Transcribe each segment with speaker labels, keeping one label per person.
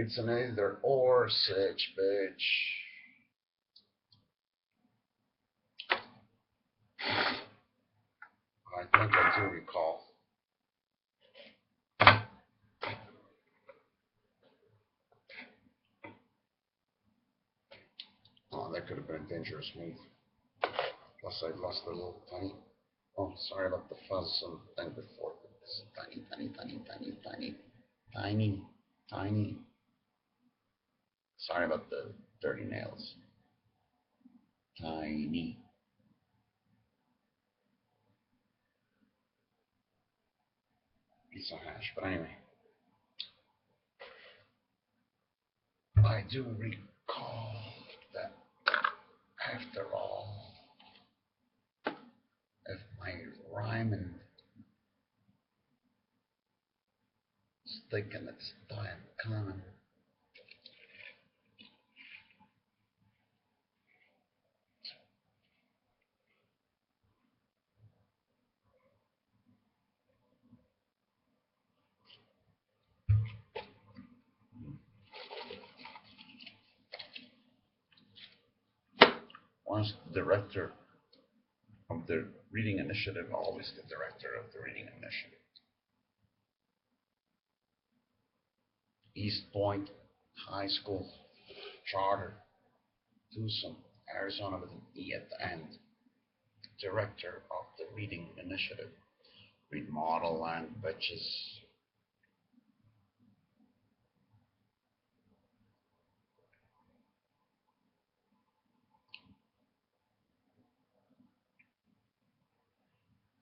Speaker 1: It's an either or such bitch. I think I do recall. Oh, that could have been a dangerous move. Plus, I lost a little tiny. Oh, sorry about the fuzz on the thing before. It's tiny, tiny, tiny, tiny, tiny, tiny, tiny. Sorry about the dirty nails. Tiny. Piece of hash. But anyway, I do recall that after all, if my rhyming thinking it's time coming. Once the director of the reading initiative, always the director of the reading initiative. East Point High School Charter, Tucson, Arizona with an E at the end. Director of the reading initiative. Read model and bitches.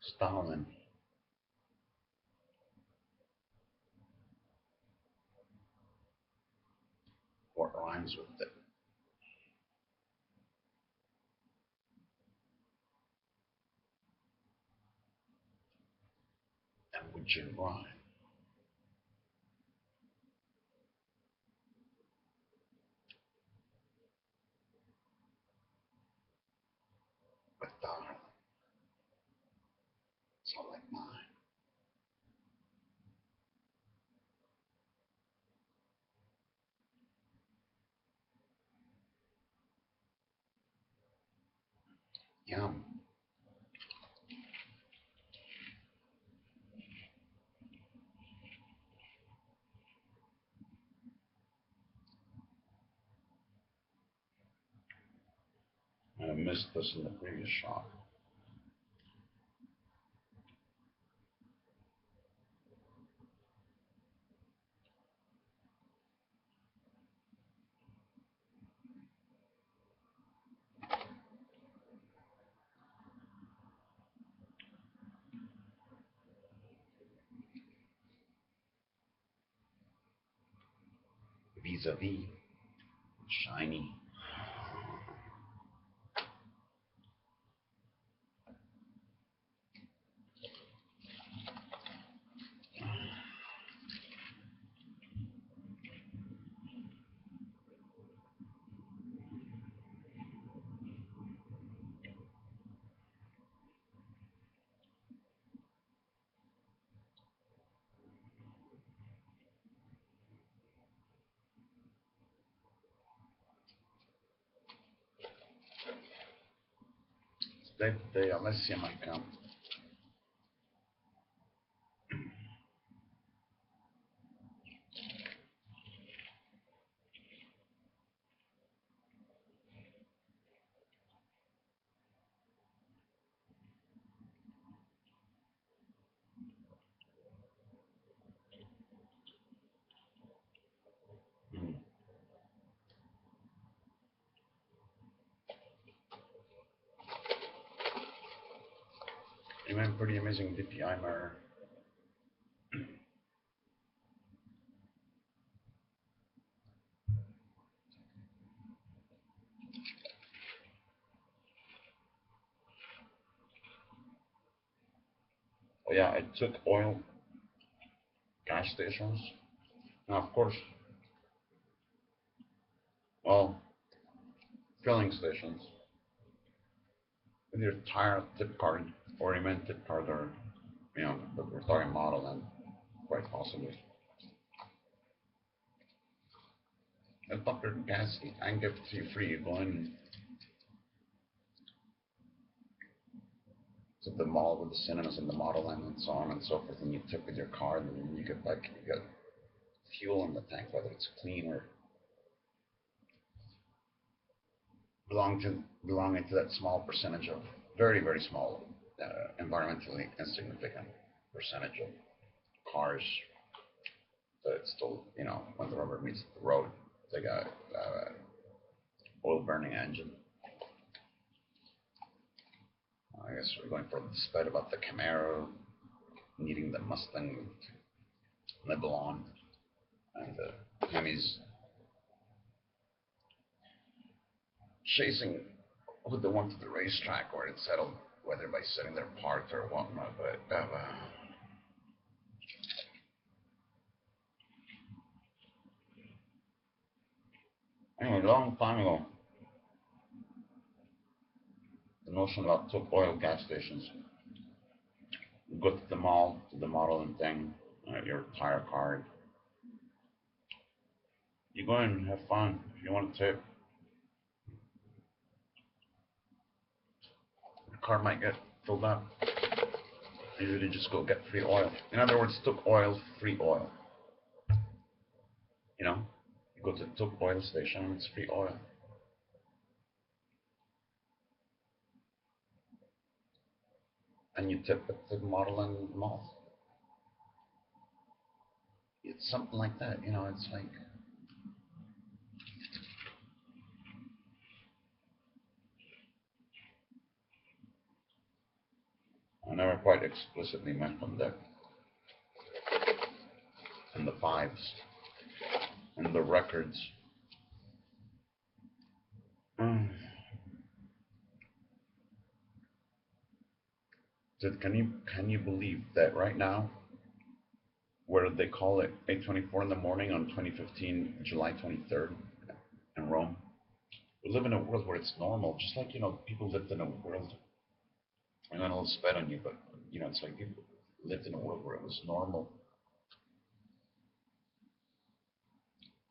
Speaker 1: Stalin. What rhymes with it? And would you rhyme? With darling. So like mine. Yum. I missed this in the previous shot. Vis-a-vis. Shiny. Let's see my count. Even pretty amazing DPI mirror. Oh yeah, I took oil gas stations. Now of course, well, filling stations. With your tire tip card, or you meant tip card, or but we're talking model and quite possibly. a bucket of gas and give it to you free. You go in to the mall with the cinemas and the Model N and so on and so forth, and you tip with your card, and then you get fuel in the tank, whether it's clean or belonging to that small percentage of very very small environmentally insignificant percentage of cars that still, when the rubber meets the road, they got oil burning engine. I guess we're going for the despite about the Camaro needing the Mustang nibble on, and the Hemis chasing who they want to the racetrack where it's settled, whether by sitting there parked or whatnot. But anyway, long time ago, the notion about took oil gas stations. You go to the mall, to the Model and thing, your tire card. You go in, have fun. If you want to tip, your car might get filled up. You usually just go get free oil. In other words, took oil, free oil. You know, you go to the took oil station and it's free oil. And you tip at the Model and mall. It's something like that, it's like, I never quite explicitly mentioned that in the fives, in the records. Mm. Can you believe that right now, where they call it 8:24 in the morning on 2015, July 23rd, in Rome, we live in a world where it's normal, just like people lived in a world. And then I'll spit on you, but it's like people lived in a world where it was normal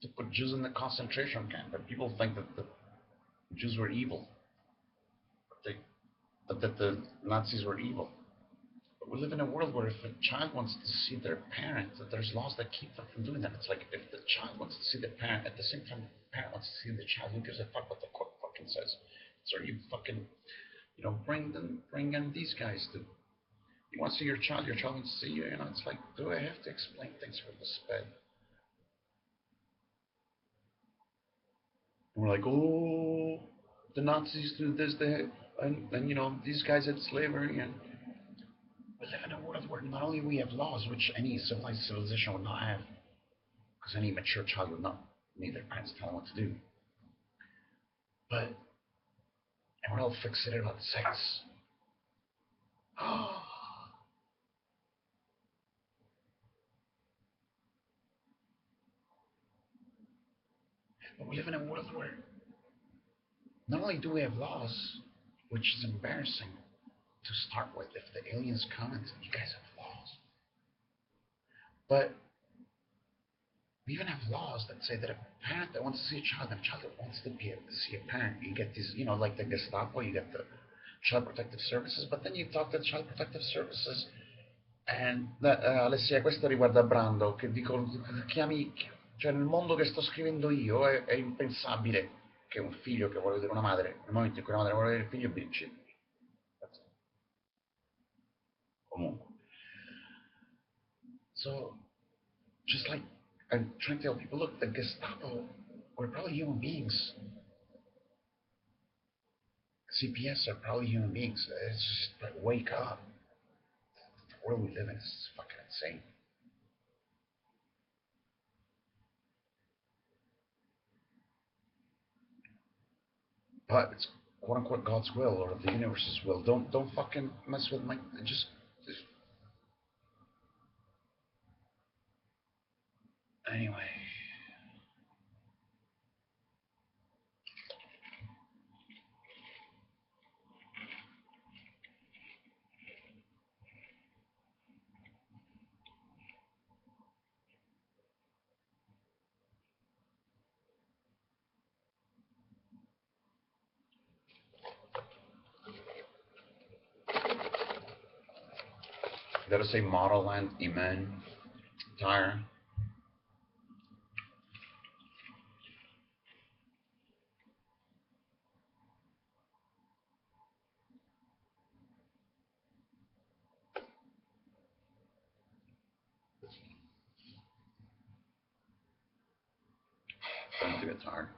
Speaker 1: to put Jews in the concentration camp, and people think that the Jews were evil, that the Nazis were evil. But we live in a world where if a child wants to see their parent, that there's laws that keep them from doing that. It's like if the child wants to see the parent, at the same time the parent wants to see the child, who gives a fuck what the court fucking says? So you fucking, bring in these guys to. You want to see your child wants to see you. It's like, do I have to explain things for the sped? And we're like, oh, the Nazis do this, and these guys had slavery, and we live in a world where not only we have laws, which any civilized civilization would not have, because any mature child would not need their parents tell them what to do, but, and we're all fixated on sex. But we live in a world where not only do we have laws, which is embarrassing to start with, if the aliens come and say, you guys have laws, but we even have laws that say that a parent that wants to see a child and a child that wants to be able to see a parent, you get these, like the Gestapo, you get the Child Protective Services, but then you talk to the Child Protective Services and Alessia, questo riguarda Brando, che dico, chiami, cioè nel mondo che sto scrivendo io è impensabile che un figlio che vuole vedere una madre, nel momento in cui la madre vuole vedere il figlio, bici. Comunque. So, just like I'm trying to tell people, look, the Gestapo were probably human beings. CPS are probably human beings. It's just like, wake up. The world we live in is fucking insane. But it's quote unquote God's will or the universe's will. Don't fucking mess with my just anyway. Did I say model and Iman? Tire. Don't get tired.